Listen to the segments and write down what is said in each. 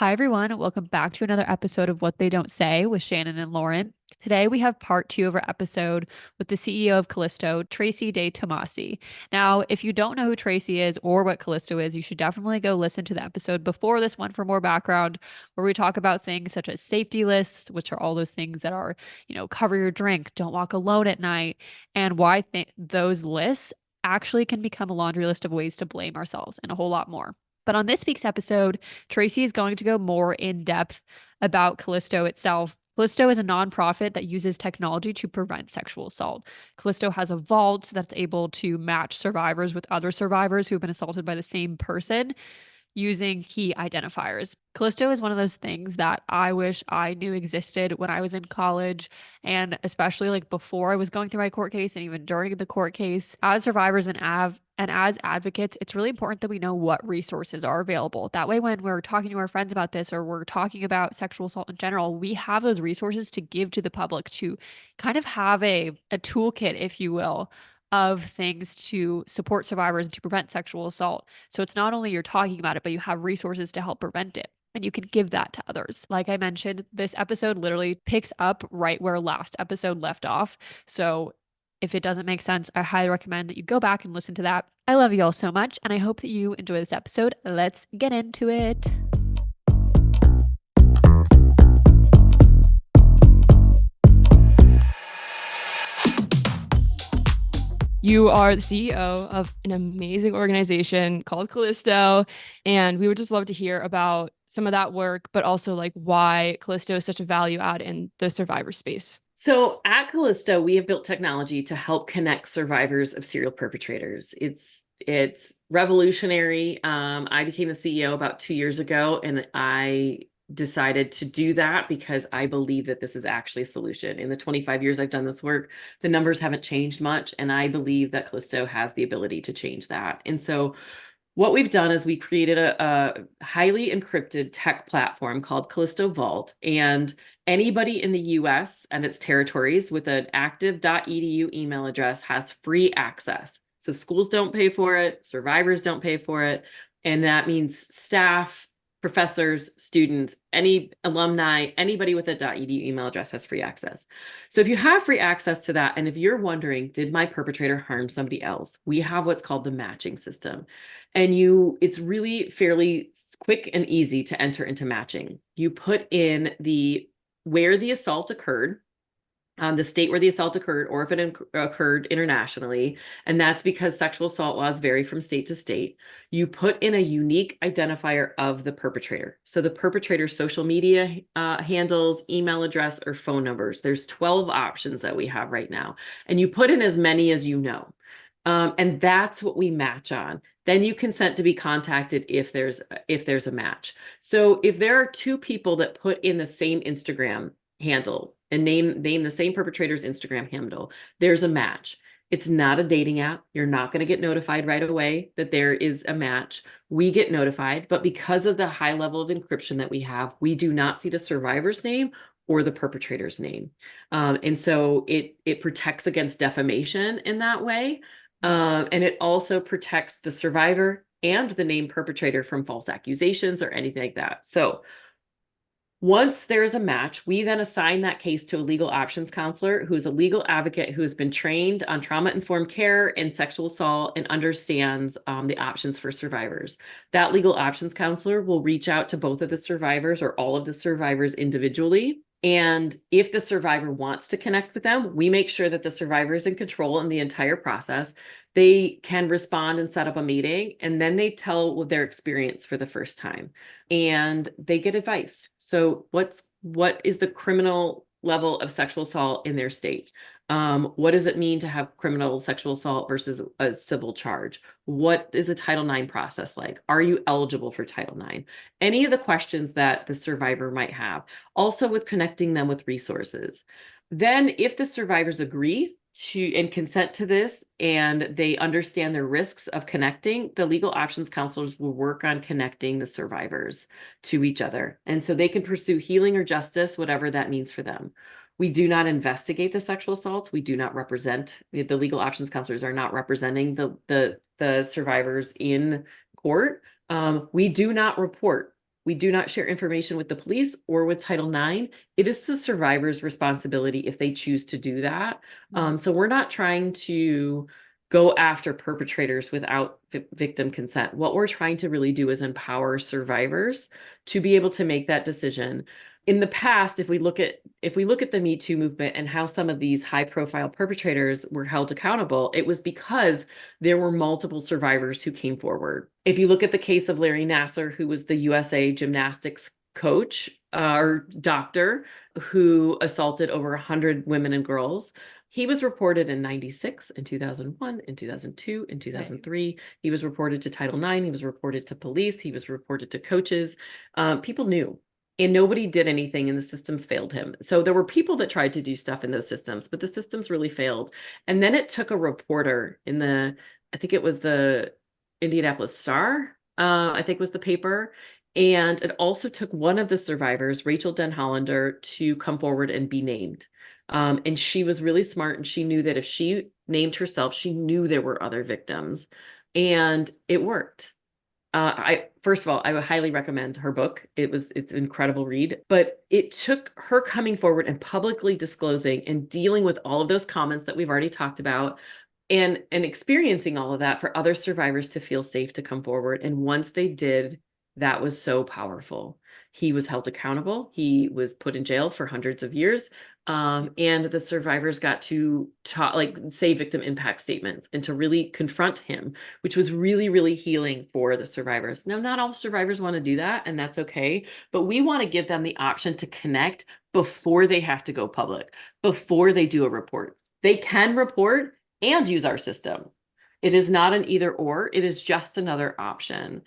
Hi, everyone. Welcome back to another episode of What They Don't Say with Shannon and Lauren. Today, we have part two of our episode with the CEO of Callisto, Tracy DeTomasi. Now, if you don't know who Tracy is or what Callisto is, you should definitely go listen to the episode before this one for more background, where we talk about things such as safety lists, which are all those things that are, cover your drink, don't walk alone at night, and why those lists actually can become a laundry list of ways to blame ourselves and a whole lot more. But on this week's episode, Tracy is going to go more in depth about Callisto itself. Callisto is a nonprofit that uses technology to prevent sexual assault. Callisto has a vault that's able to match survivors with other survivors who have been assaulted by the same person using key identifiers. Callisto is one of those things that I wish I knew existed when I was in college, and especially like before I was going through my court case and even during the court case. As survivors and as advocates, it's really important that we know what resources are available. That way, when we're talking to our friends about this or we're talking about sexual assault in general, we have those resources to give to the public to kind of have a toolkit, if you will, of things to support survivors and to prevent sexual assault. So it's not only you're talking about it, but you have resources to help prevent it. And you can give that to others. Like I mentioned, this episode literally picks up right where last episode left off. So if it doesn't make sense, I highly recommend that you go back and listen to that. I love you all so much, and I hope that you enjoy this episode. Let's get into it. You are the CEO of an amazing organization called Callisto, and we would just love to hear about some of that work, but also like why Callisto is such a value add in the survivor space. So at Callisto, we have built technology to help connect survivors of serial perpetrators. It's revolutionary. I became the CEO about 2 years ago, and I decided to do that because I believe that this is actually a solution. In the 25 years I've done this work, the numbers haven't changed much, and I believe that Callisto has the ability to change that. And so what we've done is we created a highly encrypted tech platform called Callisto Vault, and anybody in the US and its territories with an active .edu email address has free access. So schools don't pay for it, survivors don't pay for it, and that means staff, professors, students, any alumni, anybody with a .edu email address has free access. So if you have free access to that, and if you're wondering, did my perpetrator harm somebody else? We have what's called the matching system. And it's really fairly quick and easy to enter into matching. You put in where the assault occurred, the state where the assault occurred, or if it occurred internationally, and that's because sexual assault laws vary from state to state. You put in a unique identifier of the perpetrator. So the perpetrator's social media handles, email address, or phone numbers. There's 12 options that we have right now, and you put in as many as you know. And that's what we match on. Then you consent to be contacted if there's a match. So if there are two people that put in the same Instagram handle and name the same perpetrator's Instagram handle, there's a match. It's not a dating app. You're not going to get notified right away that there is a match. We get notified, but because of the high level of encryption that we have, we do not see the survivor's name or the perpetrator's name. And so it protects against defamation in that way. And it also protects the survivor and the named perpetrator from false accusations or anything like that. So once there's a match, we then assign that case to a legal options counselor who is a legal advocate who has been trained on trauma-informed care and sexual assault and understands the options for survivors. That legal options counselor will reach out to both of the survivors or all of the survivors individually. And if the survivor wants to connect with them, we make sure that the survivor is in control in the entire process. They can respond and set up a meeting, and then they tell their experience for the first time, and they get advice. So what is the criminal level of sexual assault in their state? What does it mean to have criminal sexual assault versus a civil charge? What is a Title IX process like? Are you eligible for Title IX? Any of the questions that the survivor might have, also with connecting them with resources. Then if the survivors agree and consent to this and they understand the risks of connecting, the legal options counselors will work on connecting the survivors to each other. And so they can pursue healing or justice, whatever that means for them. We do not investigate the sexual assaults. We do not represent, the legal options counselors are not representing the survivors in court. We do not report We do not share information with the police or with Title IX. It is the survivor's responsibility if they choose to do that. So we're not trying to go after perpetrators without victim consent. What we're trying to really do is empower survivors to be able to make that decision. In the past, if we look at the Me Too movement and how some of these high profile perpetrators were held accountable, it was because there were multiple survivors who came forward. If you look at the case of Larry Nassar, who was the USA gymnastics coach or doctor who assaulted over 100 women and girls, he was reported in 96, in 2001, in 2002, in 2003. He was reported to Title IX. He was reported to police. He was reported to coaches. People knew. And nobody did anything, and the systems failed him. So there were people that tried to do stuff in those systems, but the systems really failed. And then it took a reporter in I think it was the Indianapolis Star, I think was the paper. And it also took one of the survivors, Rachel Den Hollander, to come forward and be named. And she was really smart, and she knew that if she named herself, she knew there were other victims, and it worked. First of all, I would highly recommend her book. It's an incredible read, but it took her coming forward and publicly disclosing and dealing with all of those comments that we've already talked about, and experiencing all of that for other survivors to feel safe to come forward. And once they did, that was so powerful. He was held accountable. He was put in jail for hundreds of years. And the survivors got to talk, like say victim impact statements, and to really confront him, which was really, really healing for the survivors. Now, not all survivors want to do that, and that's okay, but we want to give them the option to connect before they have to go public, before they do a report. They can report and use our system. It is not an either or, it is just another option.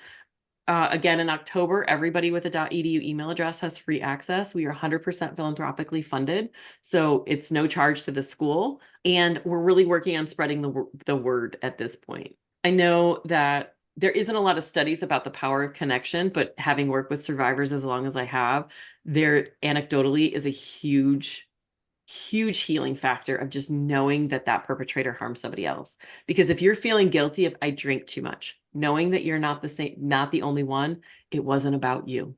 Again, in October, everybody with a .edu email address has free access. We are 100% philanthropically funded, so it's no charge to the school. And we're really working on spreading the word at this point. I know that there isn't a lot of studies about the power of connection, but having worked with survivors as long as I have, there anecdotally is a huge healing factor of just knowing that that perpetrator harmed somebody else. Because if you're feeling guilty if I drink too much, knowing that you're not the only one, it wasn't about you.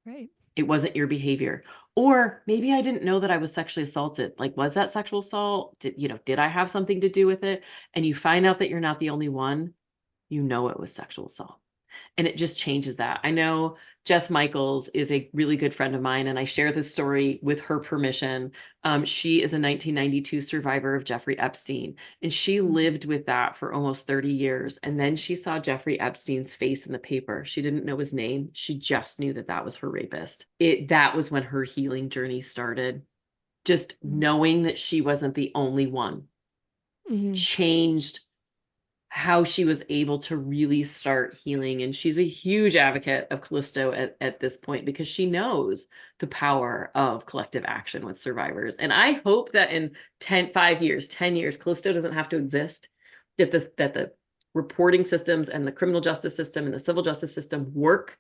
Right. It wasn't your behavior. Or maybe I didn't know that I was sexually assaulted. Like, was that sexual assault? Did I have something to do with it? And you find out that you're not the only one, you know it was sexual assault. And it just changes that. I know Jess Michaels is a really good friend of mine, and I share this story with her permission. She is a 1992 survivor of Jeffrey Epstein, and she lived with that for almost 30 years. And then she saw Jeffrey Epstein's face in the paper. She didn't know his name. She just knew that that was her rapist. That was when her healing journey started. Just knowing that she wasn't the only one changed how she was able to really start healing. And she's a huge advocate of Callisto at this point, because she knows the power of collective action with survivors. And I hope that in 5 years, 10 years, Callisto doesn't have to exist, that the reporting systems and the criminal justice system and the civil justice system work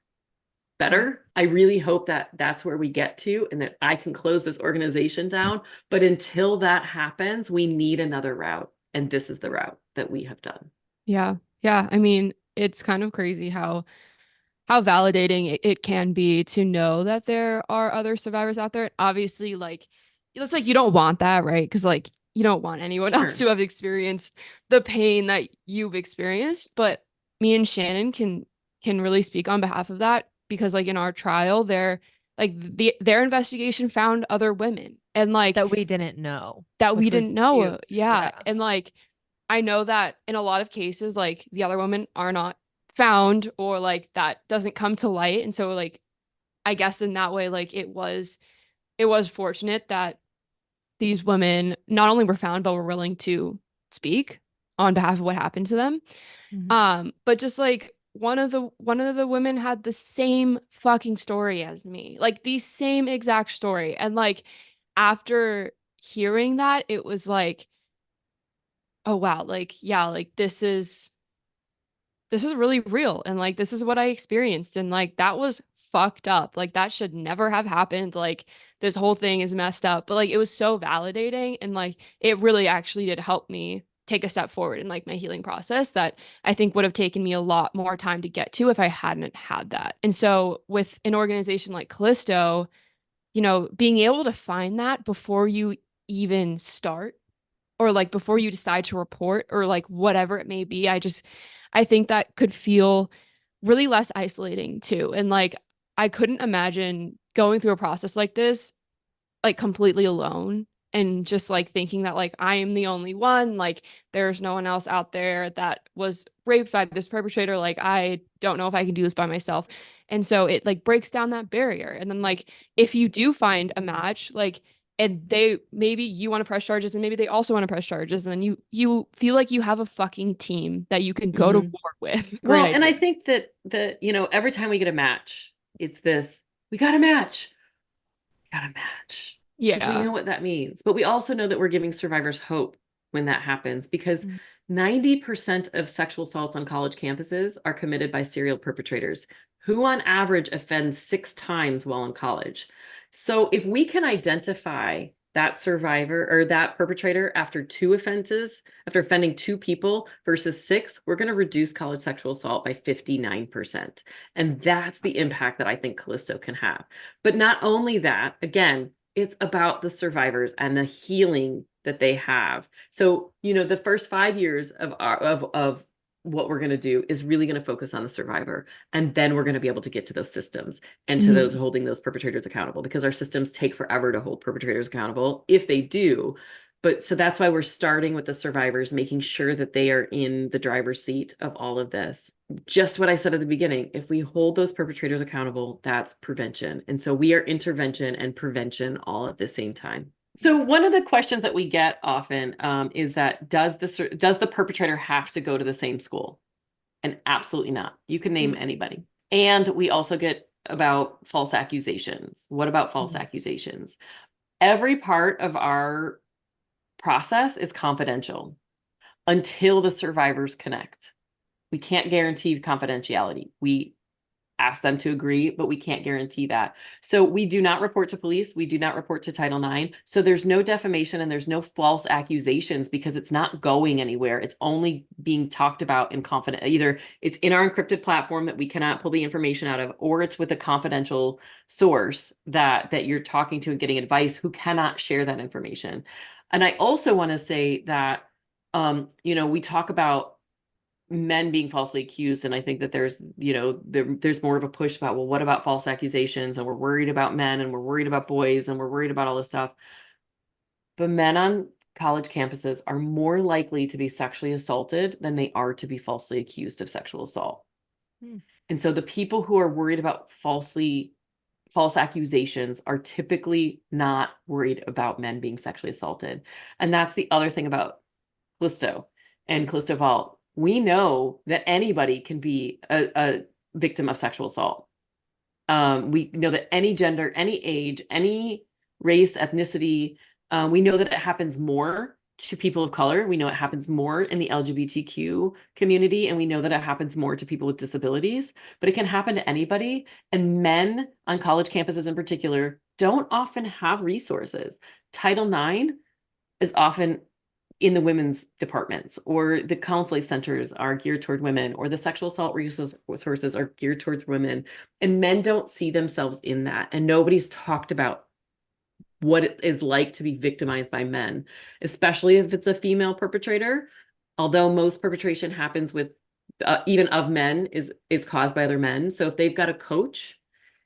better. I really hope that that's where we get to, and that I can close this organization down. But until that happens, we need another route. And this is the route that we have done. Yeah. Yeah. I mean, it's kind of crazy how validating it can be to know that there are other survivors out there. Obviously, like, it's like you don't want that, right? Because like you don't want anyone else to have experienced the pain that you've experienced. But me and Shannon can really speak on behalf of that, because like in our trial, their investigation found other women, and like that we didn't know. Yeah. And like I know that in a lot of cases, like the other women are not found, or like that doesn't come to light. And so like, I guess in that way, like it was fortunate that these women not only were found, but were willing to speak on behalf of what happened to them. But just like one of the women had the same fucking story as me, like the same exact story. And like, after hearing that, it was like, oh wow, like, yeah, like this is really real, and like this is what I experienced, and like that was fucked up, like that should never have happened, like this whole thing is messed up. But like it was so validating, and like it really actually did help me take a step forward in like my healing process that I think would have taken me a lot more time to get to if I hadn't had that. And so with an organization like Callisto, being able to find that before you even start, or like before you decide to report, or like whatever it may be, I think that could feel really less isolating too. And like I couldn't imagine going through a process like this like completely alone, and just like thinking that like I am the only one, like there's no one else out there that was raped by this perpetrator, like I don't know if I can do this by myself. And so it like breaks down that barrier. And then like if you do find a match, like, and they, maybe you want to press charges and maybe they also want to press charges, and then you feel like you have a fucking team that you can go to war with. Well, and I think that every time we get a match, it's this, we got a match. Got a match. Because we know what that means. But we also know that we're giving survivors hope when that happens, because 90% of sexual assaults on college campuses are committed by serial perpetrators who on average offend 6 times while in college. So if we can identify that survivor or that perpetrator after 2 offenses, after offending 2 people versus 6, we're going to reduce college sexual assault by 59%. And that's the impact that I think Callisto can have. But not only that, again, it's about the survivors and the healing that they have. So, the first 5 years of what we're going to do is really going to focus on the survivor. And then we're going to be able to get to those systems and to those holding those perpetrators accountable, because our systems take forever to hold perpetrators accountable if they do. But so that's why we're starting with the survivors, making sure that they are in the driver's seat of all of this. Just what I said at the beginning, if we hold those perpetrators accountable, that's prevention. And so we are intervention and prevention all at the same time. So one of the questions that we get often is that does the perpetrator have to go to the same school? And absolutely not. You can name anybody. And we also get about false accusations. What about false accusations? Every part of our process is confidential until the survivors connect. We can't guarantee confidentiality. We ask them to agree, but we can't guarantee that. So we do not report to police. We do not report to Title IX. So there's no defamation and there's no false accusations, because it's not going anywhere. It's only being talked about in confident. Either it's in our encrypted platform that we cannot pull the information out of, or it's with a confidential source that you're talking to and getting advice, who cannot share that information. And I also want to say that, we talk about men being falsely accused. And I think that there's more of a push about, well, what about false accusations? And we're worried about men, and we're worried about boys, and we're worried about all this stuff. But men on college campuses are more likely to be sexually assaulted than they are to be falsely accused of sexual assault. And so the people who are worried about false accusations are typically not worried about men being sexually assaulted. And that's the other thing about Callisto and Callisto Vault. We know that anybody can be a victim of sexual assault. We know that any gender, any age, any race, ethnicity, we know that it happens more to people of color. We know it happens more in the LGBTQ community, and we know that it happens more to people with disabilities, but it can happen to anybody. And men on college campuses in particular don't often have resources. Title IX is often in the women's departments, or the counseling centers are geared toward women, or the sexual assault resources are geared towards women. And men don't see themselves in that. And nobody's talked about what it is like to be victimized by men, especially if it's a female perpetrator. Although most perpetration happens with, even of men, is caused by other men. So if they've got a coach,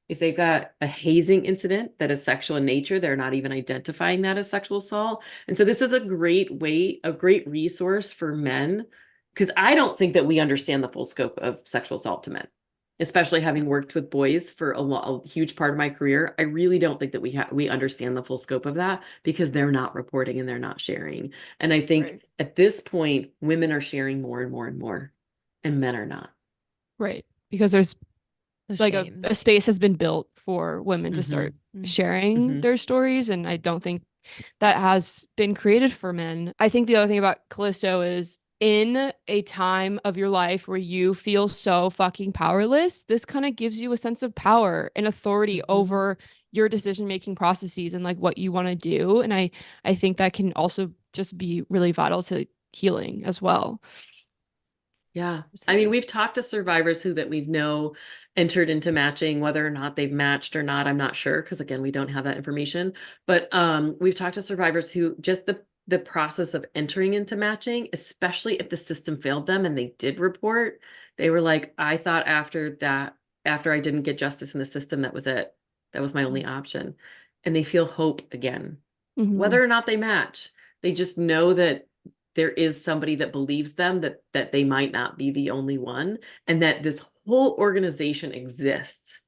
if they've got a hazing incident that is sexual in nature, they're not even identifying that as sexual assault. And so this is a great resource for men, because I don't think that we understand the full scope of sexual assault to men, especially having worked with boys for a huge part of my career. I really don't think that we understand the full scope of that, because they're not reporting and they're not sharing. And I think at this point, women are sharing more and more and more, and men are not. Right. Because there's like a space has been built for women to start sharing their stories. And I don't think that has been created for men. I think the other thing about Callisto is, in a time of your life where you feel so fucking powerless, this kind of gives you a sense of power and authority over your decision-making processes and like what you want to do. And I think that can also just be really vital to healing as well. Yeah. I mean, we've talked to survivors that we know entered into matching, whether or not they've matched or not, I'm not sure. Cause again, we don't have that information, but, we've talked to survivors who just the process of entering into matching, especially if the system failed them and they did report, they were like, I thought after I didn't get justice in the system, that was it. That was my only option. And they feel hope again, whether or not they match. They just know that there is somebody that believes them, that they might not be the only one, and that this whole organization exists.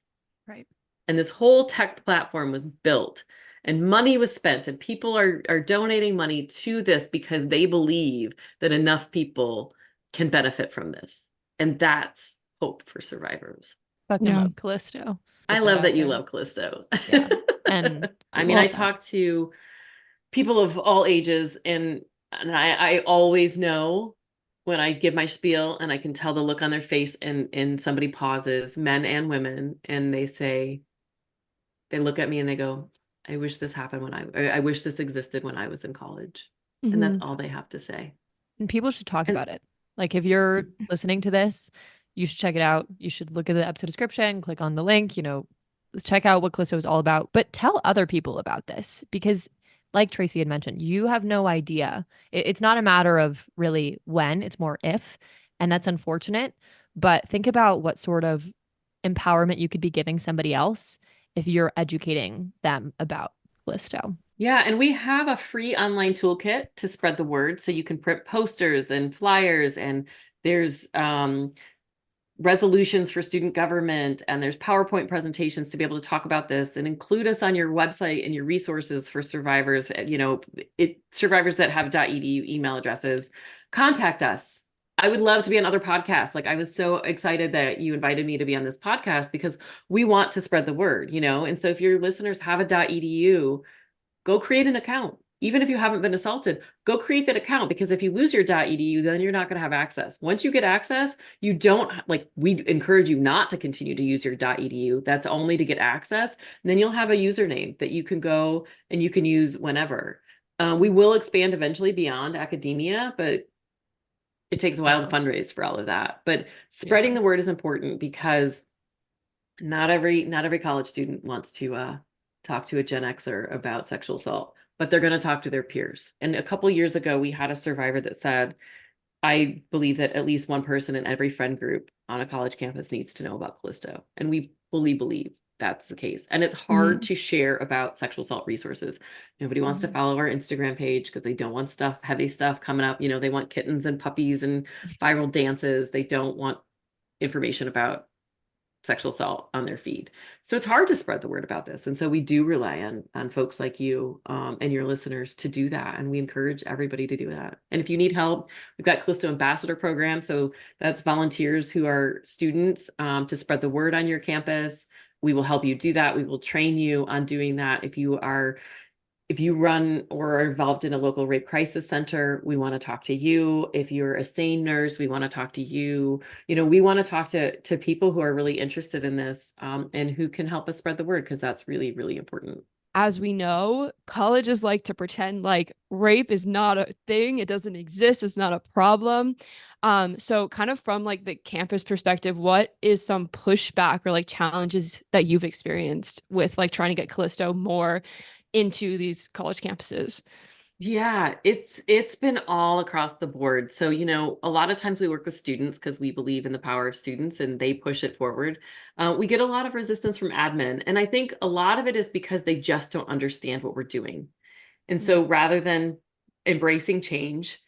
Right. And this whole tech platform was built and money was spent and people are donating money to this because they believe that enough people can benefit from this. And that's hope for survivors. Fucking love Callisto. I love that you love Callisto. Yeah. And I mean, I talk to people of all ages, and I always know when I give my spiel and I can tell the look on their face, and somebody pauses, men and women, and they look at me and they go, I wish this happened I wish this existed when I was in college. And that's all they have to say. And people should talk about it. Like if you're listening to this, you should check it out. You should look at the episode description, click on the link, check out what Callisto is all about, but tell other people about this because like Tracy had mentioned, you have no idea. It's not a matter of really when, it's more if, and that's unfortunate. But think about what sort of empowerment you could be giving somebody else if you're educating them about Callisto. Yeah, and we have a free online toolkit to spread the word. So you can print posters and flyers, and there's resolutions for student government, and there's PowerPoint presentations to be able to talk about this and include us on your website and your resources for survivors. Survivors that have .edu email addresses, contact us. I would love to be on other podcasts. Like I was so excited that you invited me to be on this podcast because we want to spread the word, And so if your listeners have a .edu, go create an account. Even if you haven't been assaulted, go create that account, because if you lose your .edu, then you're not going to have access. Once you get access, you don't we encourage you not to continue to use your .edu. That's only to get access. And then you'll have a username that you can go and you can use whenever. We will expand eventually beyond academia, but it takes a while to fundraise for all of that. But spreading the word is important because not every college student wants to talk to a Gen Xer about sexual assault, but they're going to talk to their peers. And a couple years ago, we had a survivor that said, I believe that at least one person in every friend group on a college campus needs to know about Callisto. And we fully believe that's the case. And it's hard to share about sexual assault resources. Nobody wants to follow our Instagram page because they don't want heavy stuff coming up. They want kittens and puppies and viral dances. They don't want information about sexual assault on their feed. So it's hard to spread the word about this. And so we do rely on folks like you and your listeners to do that. And we encourage everybody to do that. And if you need help, we've got Callisto Ambassador Program. So that's volunteers who are students to spread the word on your campus. We will help you do that. We will train you on doing that. If you run or are involved in a local rape crisis center, we want to talk to you. If you're a SANE nurse, we want to talk to you. We want to talk to people who are really interested in this and who can help us spread the word, because that's really, really important. As we know, colleges like to pretend like rape is not a thing. It doesn't exist. It's not a problem. So kind of from like the campus perspective, what is some pushback or like challenges that you've experienced with like trying to get Callisto more into these college campuses? Yeah, it's been all across the board. So, a lot of times we work with students because we believe in the power of students and they push it forward. We get a lot of resistance from admin. And I think a lot of it is because they just don't understand what we're doing. And so rather than embracing change,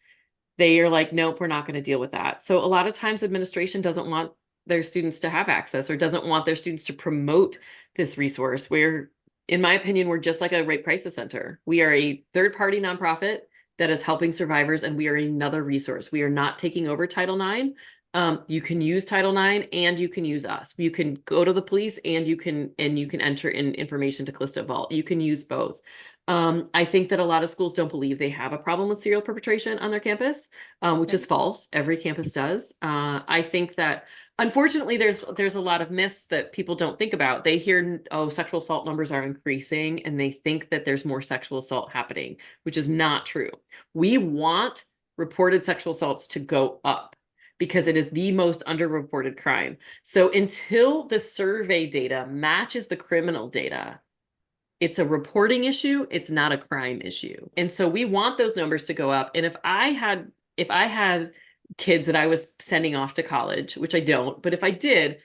they are like, nope, we're not going to deal with that. So a lot of times administration doesn't want their students to have access or doesn't want their students to promote this resource, where in my opinion, we're just like a rape crisis center. We are a third-party nonprofit that is helping survivors, and we are another resource. We are not taking over Title IX. You can use Title IX and you can use us. You can go to the police and you can enter in information to Callisto Vault. You can use both. I think that a lot of schools don't believe they have a problem with serial perpetration on their campus, which is false. Every campus does. I think that unfortunately there's a lot of myths that people don't think about. They hear, oh, sexual assault numbers are increasing, and they think that there's more sexual assault happening, which is not true. We want reported sexual assaults to go up because it is the most underreported crime. So until the survey data matches the criminal data, it's a reporting issue, it's not a crime issue. And so we want those numbers to go up. And if I had kids that I was sending off to college, which I don't, but if I did,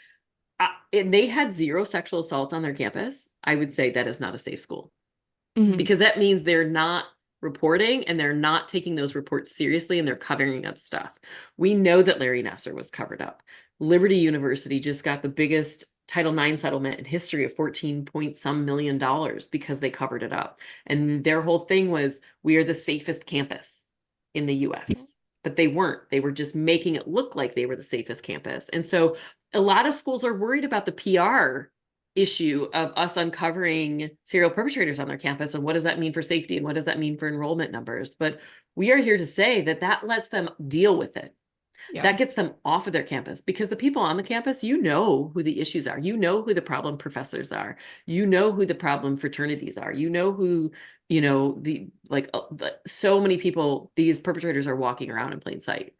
and they had 0 sexual assaults on their campus, I would say that is not a safe school. Because that means they're not reporting and they're not taking those reports seriously and they're covering up stuff. We know that Larry Nassar was covered up. Liberty University just got the biggest Title IX settlement in history of 14 point some million dollars because they covered it up. And their whole thing was, we are the safest campus in the US. But they weren't. They were just making it look like they were the safest campus. And so a lot of schools are worried about the PR issue of us uncovering serial perpetrators on their campus and what does that mean for safety and what does that mean for enrollment numbers. But we are here to say that that lets them deal with it. That gets them off of their campus, because the people on the campus, you know who the issues are, you know who the problem professors are, you know who the problem fraternities are, you know who, you know, so many people, these perpetrators are walking around in plain sight.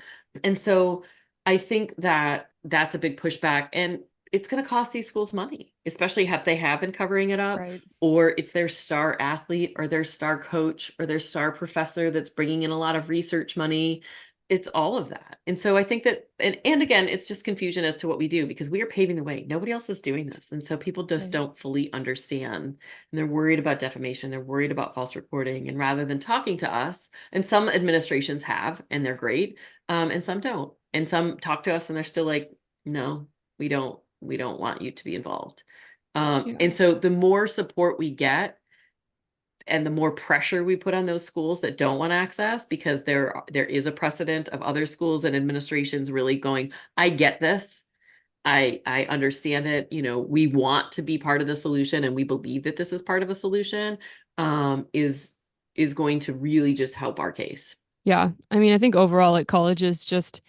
And so I think that that's a big pushback, and it's going to cost these schools money, especially if they have been covering it up, Right. or it's their star athlete or their star coach or their star professor that's bringing in a lot of research money. It's all of that. And so I think that, and again, it's just confusion as to what we do, because we are paving the way. Nobody else is doing this. And so people just don't fully understand, and they're worried about defamation. They're worried about false reporting. And rather than talking to us, and some administrations have, and they're great. And some don't, and some talk to us and they're still like, no, we don't want you to be involved. And so the more support we get, and the more pressure we put on those schools that don't want access, because there is a precedent of other schools and administrations really going, I get this. I understand it. You know, we want to be part of the solution and we believe that this is part of a solution, is going to really just help our case. Yeah. I mean, I think overall, like, colleges just,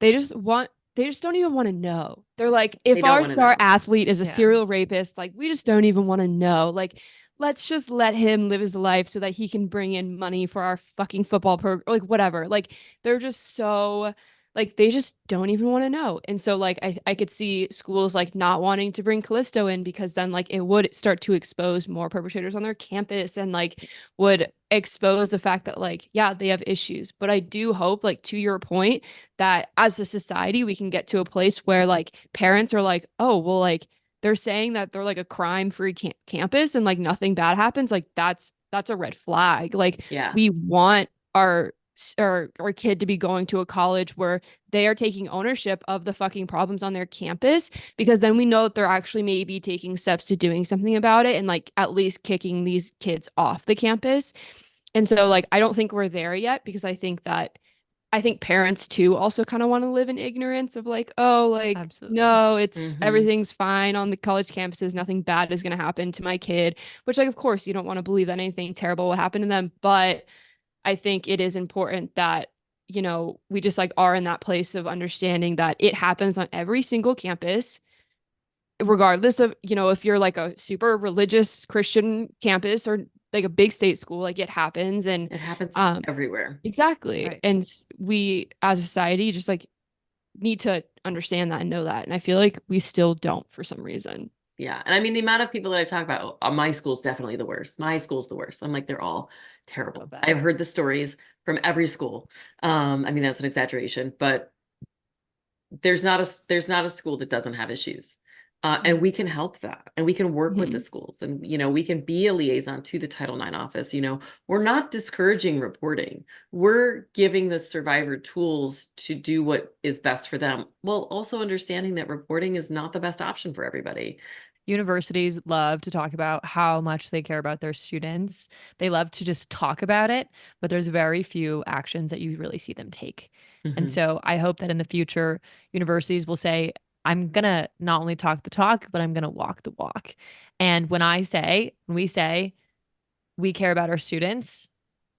they just don't even want to know. They're like, if our star athlete is a serial rapist, like, we just don't even want to know. Like, let's just let him live his life so that he can bring in money for our fucking football program, like, whatever. Like, they're just so, like, they just don't even want to know. And so, like, I could see schools, like, not wanting to bring Callisto in, because then, like, it would start to expose more perpetrators on their campus, and, like, would expose the fact that, like, yeah, they have issues. But I do hope, like, to your point, that as a society we can get to a place where, like, parents are like, oh, well, like, they're saying that they're like a crime-free campus and, like, nothing bad happens. Like, that's a red flag. Like, we want our kid to be going to a college where they are taking ownership of the fucking problems on their campus, because then we know that they're actually maybe taking steps to doing something about it, and, like, at least kicking these kids off the campus. And so, like, I don't think we're there yet, because I think parents too also kind of want to live in ignorance of, like, oh, like, Absolutely. no, it's everything's fine on the college campuses. Nothing bad is going to happen to my kid, which, like, of course you don't want to believe that anything terrible will happen to them. But I think it is important that, you know, we just, like, are in that place of understanding that it happens on every single campus, regardless of, you know, if you're like a super religious Christian campus or like a big state school, like, it happens. And it happens everywhere. Exactly. Right. And we as a society just, like, need to understand that and know that. And I feel like we still don't for some reason. Yeah. And I mean, the amount of people that I talk about, my school's definitely the worst. My school's the worst. I'm like, they're all terrible. I've heard the stories from every school. I mean, that's an exaggeration, but there's not a school that doesn't have issues. And we can help that, and we can work with the schools, and, you know, we can be a liaison to the Title IX office. You know, we're not discouraging reporting. We're giving the survivor tools to do what is best for them, while also understanding that reporting is not the best option for everybody. Universities love to talk about how much they care about their students. They love to just talk about it, but there's very few actions that you really see them take. And so I hope that in the future, universities will say, I'm going to not only talk the talk, but I'm going to walk the walk. And when we say we care about our students,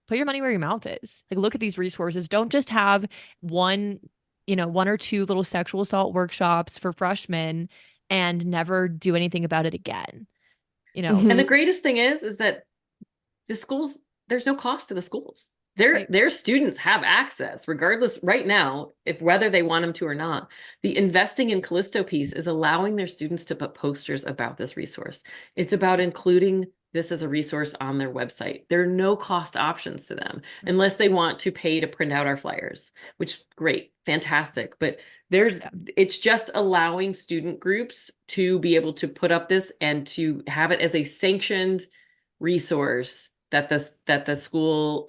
put your money where your mouth is. Like, look at these resources. Don't just have one or two little sexual assault workshops for freshmen and never do anything about it again. You know, And the greatest thing is that the schools, there's no cost to the schools. Their students have access, regardless right now, if whether they want them to or not. The investing in Callisto piece is allowing their students to put posters about this resource. It's about including this as a resource on their website. There are no cost options to them unless they want to pay to print out our flyers, which great, fantastic. But it's just allowing student groups to be able to put up this and to have it as a sanctioned resource that the school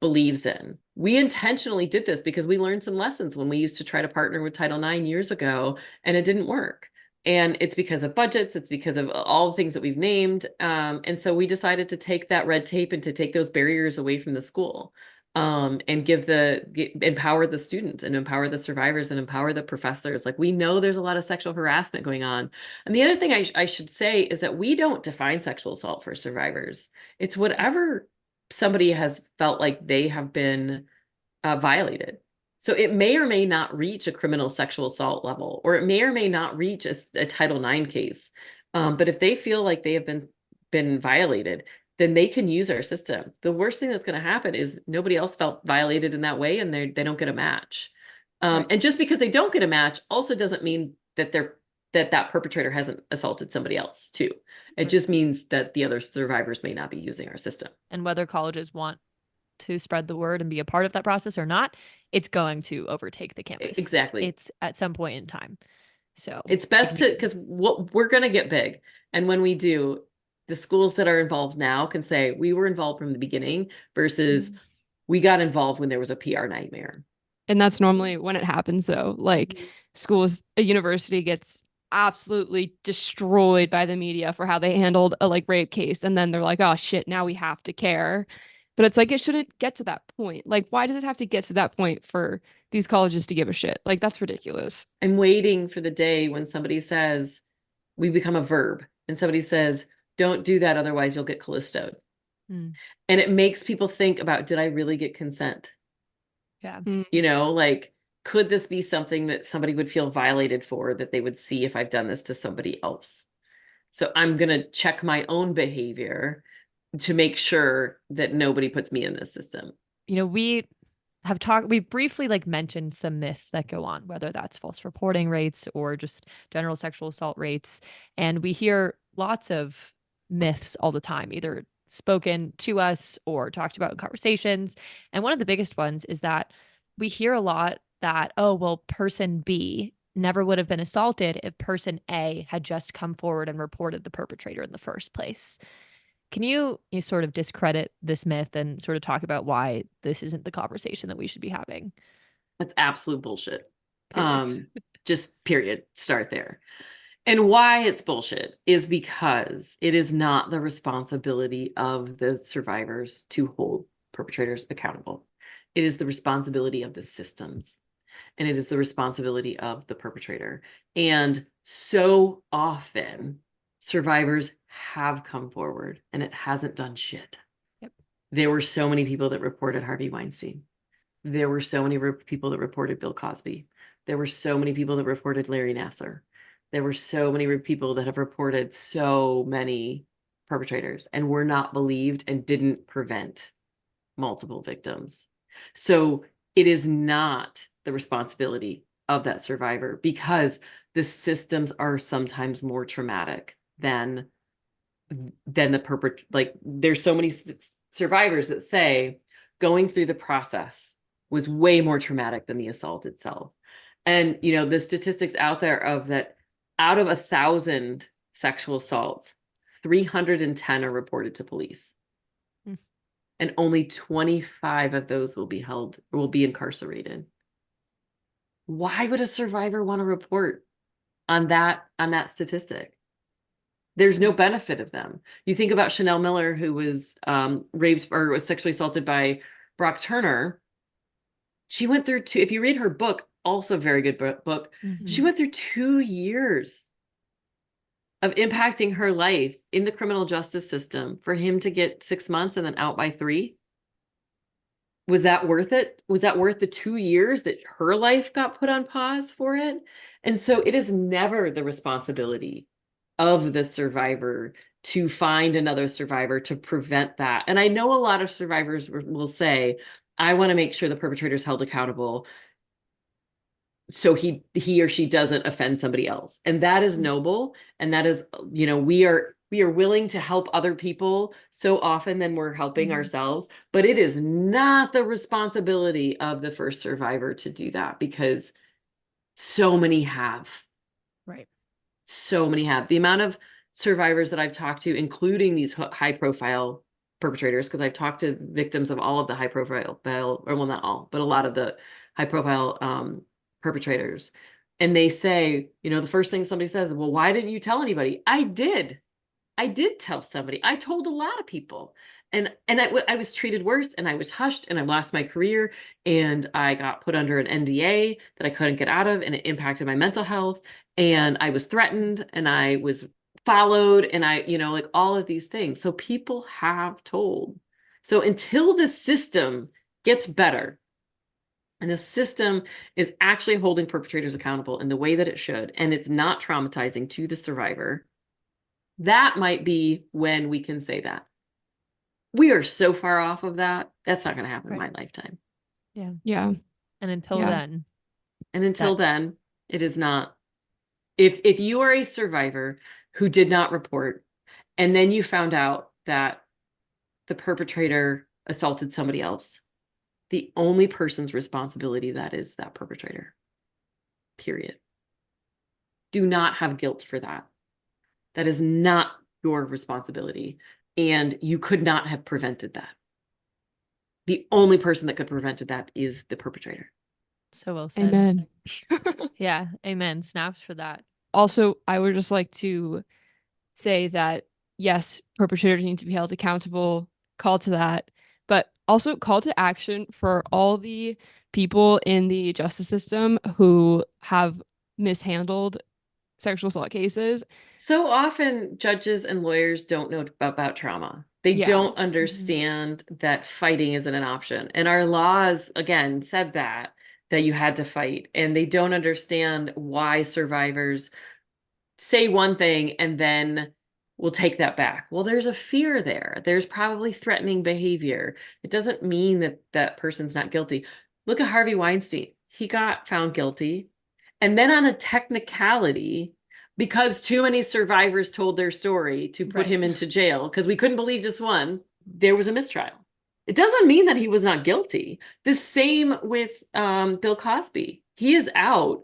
believes in. We intentionally did this because we learned some lessons when we used to try to partner with Title IX years ago, and it didn't work. And it's because of budgets, it's because of all the things that we've named. And so we decided to take that red tape and to take those barriers away from the school, and empower the students and empower the survivors and empower the professors. Like, we know there's a lot of sexual harassment going on. And the other thing I should say is that we don't define sexual assault for survivors. It's whatever somebody has felt like they have been violated. So it may or may not reach a criminal sexual assault level, or it may or may not reach a Title IX case. But if they feel like they have been violated, then they can use our system. The worst thing that's going to happen is nobody else felt violated in that way, and they don't get a match. And just because they don't get a match also doesn't mean that that perpetrator hasn't assaulted somebody else too. It just means that the other survivors may not be using our system. And whether colleges want to spread the word and be a part of that process or not, it's going to overtake the campus. Exactly. It's at some point in time. So it's best because we're going to get big. And when we do, the schools that are involved now can say we were involved from the beginning versus we got involved when there was a PR nightmare. And that's normally when it happens, though. Like, schools, a university gets absolutely destroyed by the media for how they handled a rape case, and then they're like, oh shit, now we have to care. But it's like, it shouldn't get to that point. Like, why does it have to get to that point for these colleges to give a shit? Like, that's ridiculous. I'm waiting for the day when somebody says we become a verb, and somebody says, don't do that, otherwise you'll get Callisto'd. And it makes people think about, did I really get consent? Yeah. Like, could this be something that somebody would feel violated for, that they would see if I've done this to somebody else? So I'm going to check my own behavior to make sure that nobody puts me in this system. We briefly mentioned some myths that go on, whether that's false reporting rates or just general sexual assault rates. And we hear lots of myths all the time, either spoken to us or talked about in conversations. And one of the biggest ones is that we hear a lot that, oh, well, person B never would have been assaulted if person A had just come forward and reported the perpetrator in the first place. Can you sort of discredit this myth and sort of talk about why this isn't the conversation that we should be having? That's absolute bullshit. Period. Just period. Start there. And why it's bullshit is because it is not the responsibility of the survivors to hold perpetrators accountable. It is the responsibility of the systems, and it is the responsibility of the perpetrator. And so often survivors have come forward and it hasn't done shit. Yep. There were so many people that reported Harvey Weinstein. There were so many people that reported Bill Cosby. There were so many people that reported Larry Nassar. There were so many people that have reported so many perpetrators and were not believed and didn't prevent multiple victims. So it is not the responsibility of that survivor, because the systems are sometimes more traumatic than the perpetrator. Like, there's so many survivors that say going through the process was way more traumatic than the assault itself. And, the statistics out there of that, out of 1,000 sexual assaults, 310 are reported to police. And only 25 of those will be incarcerated. Why would a survivor want to report on that statistic? There's no benefit of them. You think about Chanel Miller, who was raped or was sexually assaulted by Brock Turner. She went through if you read her book, also a very good book, she went through 2 years of impacting her life in the criminal justice system for him to get 6 months and then out by 3. Was that worth it? Was that worth the 2 years that her life got put on pause for it? And so it is never the responsibility of the survivor to find another survivor to prevent that. And I know a lot of survivors will say, I want to make sure the perpetrator is held accountable so he or she doesn't offend somebody else. And that is noble. And that is, we are willing to help other people so often than we're helping ourselves, but it is not the responsibility of the first survivor to do that, because so many have. Right. So many have. The amount of survivors that I've talked to, including these high profile perpetrators, because I've talked to victims of all of the high profile, or well, not all, but a lot of the high profile perpetrators. And they say, the first thing somebody says, well, why didn't you tell anybody? I did tell somebody. I told a lot of people. And I was treated worse, and I was hushed, and I lost my career, and I got put under an NDA that I couldn't get out of, and it impacted my mental health, and I was threatened, and I was followed, and like all of these things. So people have told. So until the system gets better, and the system is actually holding perpetrators accountable in the way that it should, and it's not traumatizing to the survivor, that might be when we can say that. We are so far off of that. That's not going to happen in my lifetime. Yeah. Yeah. And until then. And until then, it is not. If you are a survivor who did not report, and then you found out that the perpetrator assaulted somebody else, the only person's responsibility that is that perpetrator. Period. Do not have guilt for that. That is not your responsibility. And you could not have prevented that. The only person that could have prevented that is the perpetrator. So well said. Amen. Yeah. Amen. Snaps for that. Also, I would just like to say that, yes, perpetrators need to be held accountable, call to that, but also call to action for all the people in the justice system who have mishandled sexual assault cases. So often judges and lawyers don't know about trauma. They don't understand that fighting isn't an option. And our laws, again, said that you had to fight. And they don't understand why survivors say one thing and then will take that back. Well, there's a fear there. There's probably threatening behavior. It doesn't mean that that person's not guilty. Look at Harvey Weinstein. He got found guilty. And then on a technicality, because too many survivors told their story to put him into jail, because we couldn't believe just one, there was a mistrial. It doesn't mean that he was not guilty. The same with Bill Cosby. He is out,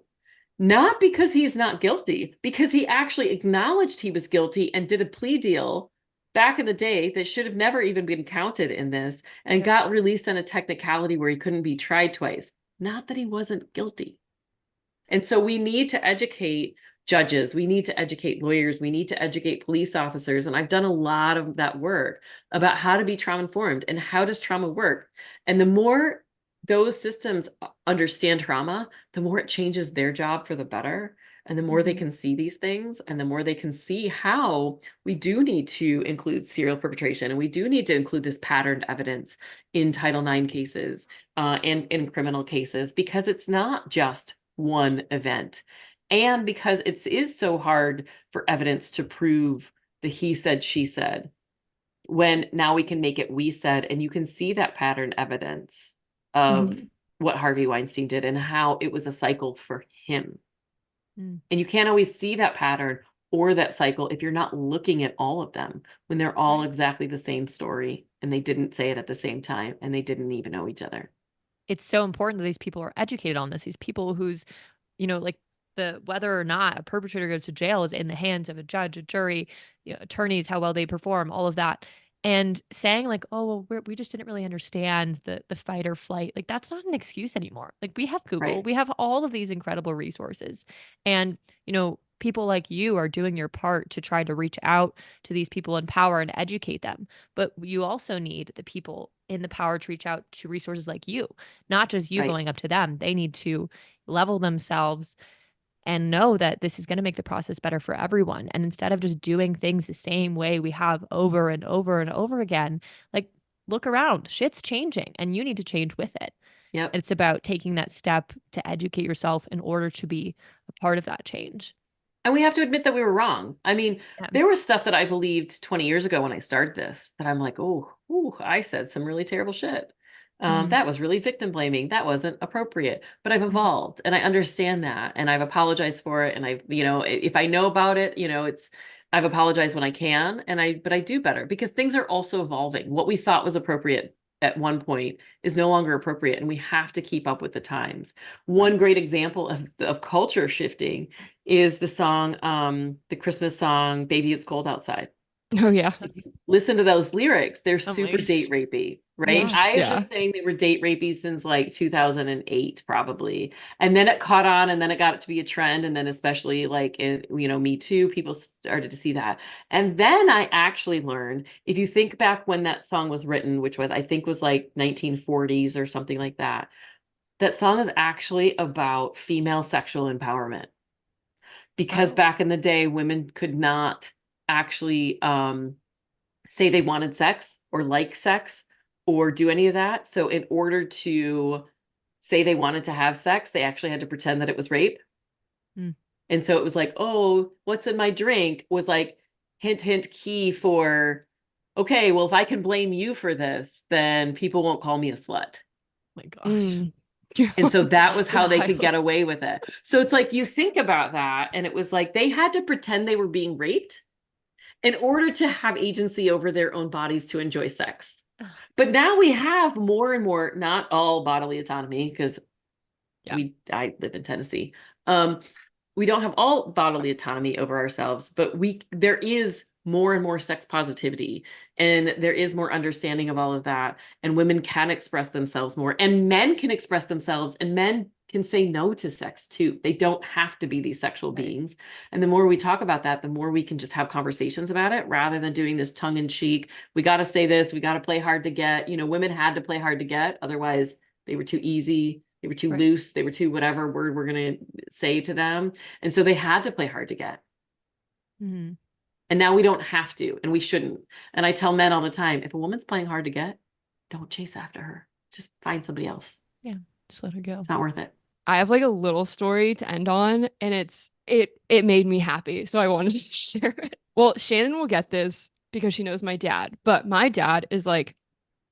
not because he's not guilty, because he actually acknowledged he was guilty and did a plea deal back in the day that should have never even been counted in this, and got released on a technicality where he couldn't be tried twice. Not that he wasn't guilty. And so we need to educate judges, we need to educate lawyers, we need to educate police officers. And I've done a lot of that work about how to be trauma informed and how does trauma work. And the more those systems understand trauma, the more it changes their job for the better. And the more they can see these things, and the more they can see how we do need to include serial perpetration, and we do need to include this patterned evidence in Title IX cases and in criminal cases, because it's not just one event. And because it is so hard for evidence to prove the he said, she said, when now we can make it we said, and you can see that pattern evidence of what Harvey Weinstein did and how it was a cycle for him. And you can't always see that pattern or that cycle if you're not looking at all of them, when they're all exactly the same story, and they didn't say it at the same time, and they didn't even know each other. It's so important that these people are educated on this. These people whose, like whether or not a perpetrator goes to jail is in the hands of a judge, a jury, attorneys, how well they perform, all of that. And saying like, oh, well, we just didn't really understand the fight or flight. Like, that's not an excuse anymore. Like, we have Google, we have all of these incredible resources. And, people like you are doing your part to try to reach out to these people in power and educate them. But you also need the people in the power to reach out to resources like you, not just you going up to them. They need to level themselves and know that this is going to make the process better for everyone. And instead of just doing things the same way we have over and over and over again, like, look around, shit's changing and you need to change with it. Yep. It's about taking that step to educate yourself in order to be a part of that change. And we have to admit that we were wrong. I mean, Yeah. there was stuff that I believed 20 years ago when I started this that I'm like, oh, ooh, I said some really terrible shit. That was really victim blaming. That wasn't appropriate. But I've evolved and I understand that. And I've apologized for it. And I've, if I know about it, I've apologized when I can. But I do better because things are also evolving. What we thought was appropriate at one point is no longer appropriate. And we have to keep up with the times. One great example of culture shifting is the Christmas song, Baby It's Cold Outside. Oh yeah. Listen to those lyrics. They're I'm super like, date rapey, right? Yeah. I've Yeah. been saying they were date rapey since like 2008, probably. And then it caught on and then it got to be a trend. And then especially like in, Me Too, people started to see that. And then I actually learned, if you think back when that song was written, which was, I think was like 1940s or something like that, that song is actually about female sexual empowerment. Because Oh. back in the day, women could not actually say they wanted sex or like sex or do any of that. So in order to say they wanted to have sex, they actually had to pretend that it was rape. Mm. And so it was like, oh, what's in my drink was like hint, hint, key for, okay, well, if I can blame you for this, then people won't call me a slut. My gosh. Mm. And so that was how they could get Wild. away with it. So it's like you think about that, and it was like they had to pretend they were being raped in order to have agency over their own bodies to enjoy sex. But now we have more and more, not all bodily autonomy, because Yeah. I live in Tennessee. We don't have all bodily autonomy over ourselves, but there is more and more sex positivity and there is more understanding of all of that. And women can express themselves more and men can express themselves and men can say no to sex too. They don't have to be these sexual beings. And the more we talk about that, the more we can just have conversations about it rather than doing this tongue in cheek. We got to say this, we got to play hard to get. Women had to play hard to get. Otherwise, they were too easy. They were too loose. They were too whatever word we're going to say to them. And so they had to play hard to get. Mm-hmm. And now we don't have to, and we shouldn't. And I tell men all the time, if a woman's playing hard to get, don't chase after her. Just find somebody else. Yeah. Just let her go. It's not worth it. I have like a little story to end on, and it made me happy, so I wanted to share it. Well, Shannon will get this because she knows my dad, but my dad is like,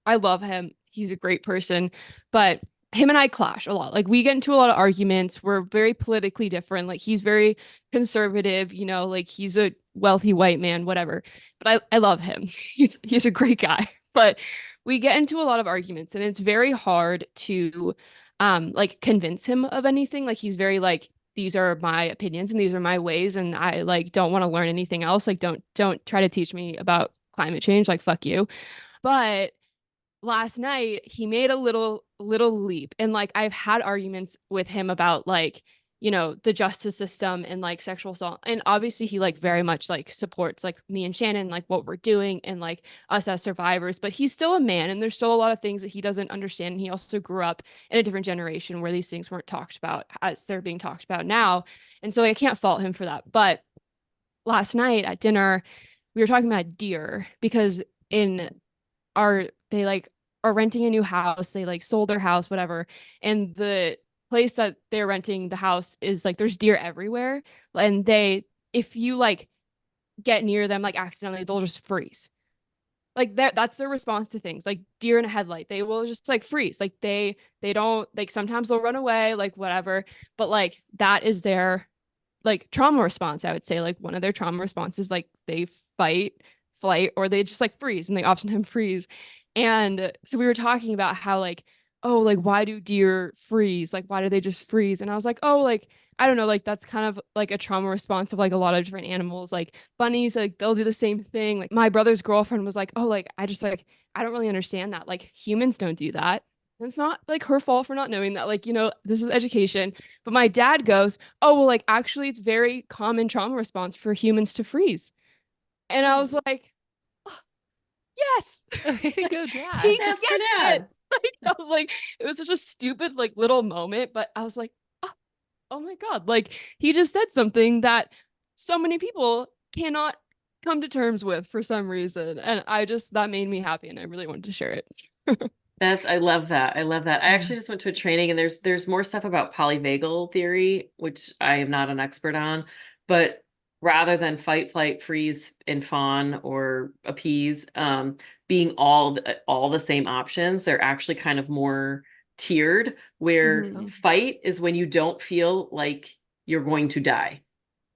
I love him. He's a great person, but him and I clash a lot. Like we get into a lot of arguments. We're very politically different. Like he's very conservative, like he's a wealthy white man, whatever. But I love him. He's a great guy. But we get into a lot of arguments and it's very hard to like convince him of anything. Like he's very like these are my opinions and these are my ways and I like don't want to learn anything else. Like don't try to teach me about climate change. Like fuck you. But last night he made a little leap and like I've had arguments with him about like the justice system and like sexual assault and obviously he like very much like supports like me and Shannon like what we're doing and like us as survivors, but he's still a man and there's still a lot of things that he doesn't understand and he also grew up in a different generation where these things weren't talked about as they're being talked about now, and so like, I can't fault him for that. But last night at dinner we were talking about deer because in they like are renting a new house. They like sold their house, whatever. And the place that they're renting the house is like there's deer everywhere. And if you like get near them like accidentally, they'll just freeze. Like that's their response to things. Like deer in a headlight, they will just like freeze. Like they don't like sometimes they'll run away, like whatever. But like that is their like trauma response, I would say. Like one of their trauma responses, like they fight, flight, or they just like freeze and they oftentimes freeze. And so we were talking about how like, oh, like why do deer freeze? Like why do they just freeze? And I was like, oh, like I don't know, like that's kind of like a trauma response of like a lot of different animals. Like bunnies, like they'll do the same thing. Like my brother's girlfriend was like, oh, like I just like I don't really understand that. Like humans don't do that. And it's not like her fault for not knowing that. Like, this is education. But my dad goes, oh, well, like actually it's very common trauma response for humans to freeze. And I was like, yes. Way to go, Dad. He Gets gets your it. dad. Like, I was like, it was such a stupid like little moment, but I was like, oh my God, like he just said something that so many people cannot come to terms with for some reason. And that made me happy and I really wanted to share it. I love that. I love that. I actually just went to a training and there's more stuff about polyvagal theory, which I am not an expert on, but rather than fight, flight, freeze, and fawn or appease, being all the same options, they're actually kind of more tiered, where Mhm. fight is when you don't feel like you're going to die.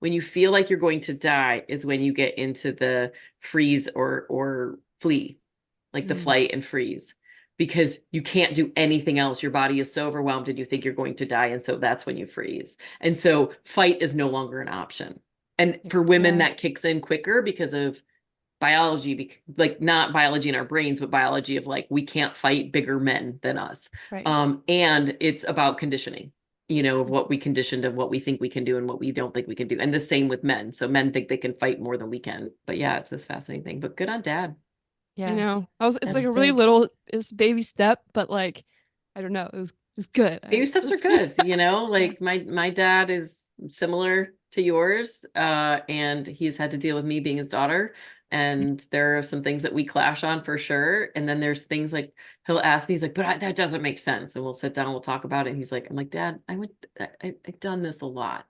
When you feel like you're going to die is when you get into the freeze or flee, like the flight and freeze, because you can't do anything else. Your body is so overwhelmed and you think you're going to die. And so that's when you freeze. And so fight is no longer an option. And for women, that kicks in quicker because of biology, like not biology in our brains, but biology of like, we can't fight bigger men than us. Right. And it's about conditioning, of what we conditioned, of what we think we can do and what we don't think we can do. And the same with men. So men think they can fight more than we can. But yeah, it's this fascinating thing. But good on dad. I know. It's That's like a really big. little, it's baby step, but like, I don't know. It was good. Baby steps are good, like my dad is similar to yours, and he's had to deal with me being his daughter. And there are some things that we clash on for sure. And then there's things like he'll ask me, he's like, but that doesn't make sense. And we'll sit down, we'll talk about it. And he's like, I'm like, Dad, I've done this a lot.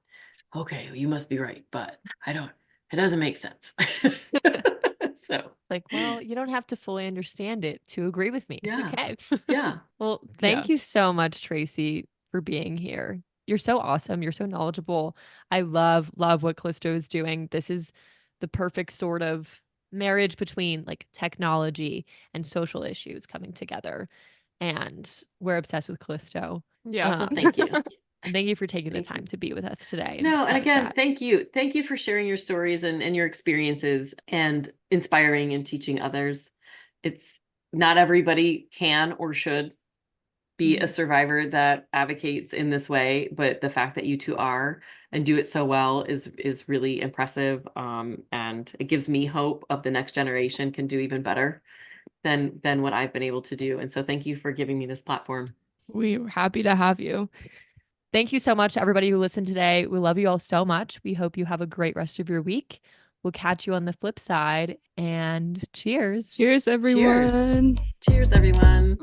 Okay, well, you must be right, but it doesn't make sense. So Like, well, you don't have to fully understand it to agree with me. It's yeah, okay. yeah. Well, thank you so much, Tracy, for being here. You're so awesome. You're so knowledgeable. I love what Callisto is doing. This is the perfect sort of marriage between like technology and social issues coming together. And we're obsessed with Callisto. Yeah. Well, thank you. And thank you for taking the Thank you. time to be with us today and No, just and have a again, chat. thank you. Thank you for sharing your stories and your experiences and inspiring and teaching others. It's not everybody can or should be a survivor that advocates in this way, but the fact that you two are and do it so well is really impressive. And it gives me hope of the next generation can do even better than what I've been able to do. And so thank you for giving me this platform. We're happy to have you. Thank you so much to everybody who listened today. We love you all so much. We hope you have a great rest of your week. We'll catch you on the flip side and cheers. Cheers, everyone. Cheers, everyone.